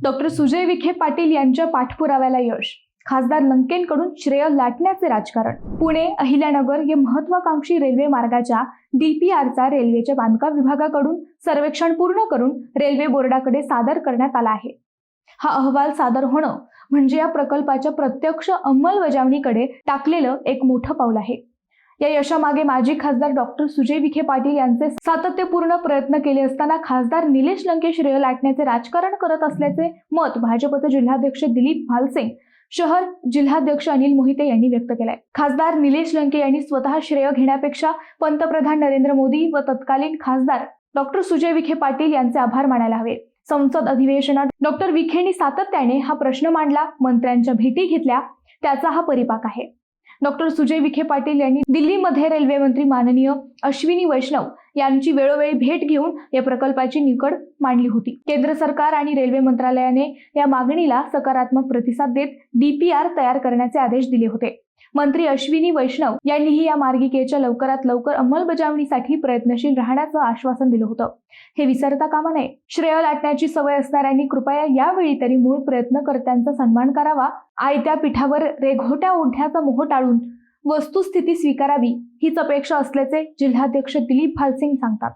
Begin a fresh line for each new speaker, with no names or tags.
Doctor Sujay Vikhe Patil यांच्या पाठपुराव्याला यश, खासदार लंकेंकडून श्रेय लाटण्याचे राजकारण। पुणे अहिल्यानगर या महत्वाकांक्षी रेल्वे मार्गाच्या DPRचा रेल्वेच्या बांधकाम विभागाकडून सर्वेक्षण पूर्ण करून रेल्वे बोर्डाकडे सादर करण्यात आला आहे। हा अहवाल सादर होणं म्हणजे या प्रकल्पाच्या प्रत्यक्ष अंमलबजावणीकडे टाकलेलं एक मोठं पाऊल आहे। या यशामागे माजी खासदार डॉक्टर सुजय विखे पाटील यांचे सातत्यपूर्ण प्रयत्न केले असताना खासदार निलेश लंके श्रेय लाटण्याचे राजकारण करत असल्याचे मत भाजपचे जिल्हाध्यक्ष दिलीप भालसिंग, शहर जिल्हाध्यक्ष अनिल मोहिते यांनी व्यक्त केलंय। खासदार निलेश लंके यांनी स्वतः श्रेय घेण्यापेक्षा पंतप्रधान नरेंद्र मोदी व तत्कालीन खासदार डॉक्टर सुजय विखे पाटील यांचे आभार मानायला हवे। संसद अधिवेशनात डॉक्टर विखेंनी सातत्याने हा प्रश्न मांडला, मंत्र्यांच्या भेटी घेतल्या, त्याचा हा परिपाक आहे। डॉक्टर सुजय विखे पाटील यांनी दिल्लीमध्ये रेल्वे मंत्री माननीय अश्विनी वैष्णव यांची वेळोवेळी भेट घेऊन या प्रकल्पाची निकड मांडली होती। केंद्र सरकार आणि रेल्वे मंत्रालयाने या मागणीला सकारात्मक प्रतिसाद देत DPR तयार करण्याचे आदेश दिले होते। मंत्री अश्विनी वैष्णव यांनीही या मार्गिकेच्या लवकरात लवकर अंमलबजावणीसाठी प्रयत्नशील राहण्याचं आश्वासन दिलं होतं। हे विसरता कामा नये। श्रेय लाटण्याची सवय असणाऱ्यांनी कृपया यावेळी तरी मूळ प्रयत्नकर्त्यांचा सन्मान करावा, आयत्या पिठावर रेघोट्या ओढण्याचा मोह टाळून वस्तुस्थिती स्वीकारावी हीच अपेक्षा असल्याचे जिल्हाध्यक्ष दिलीप भालसिंग सांगतात।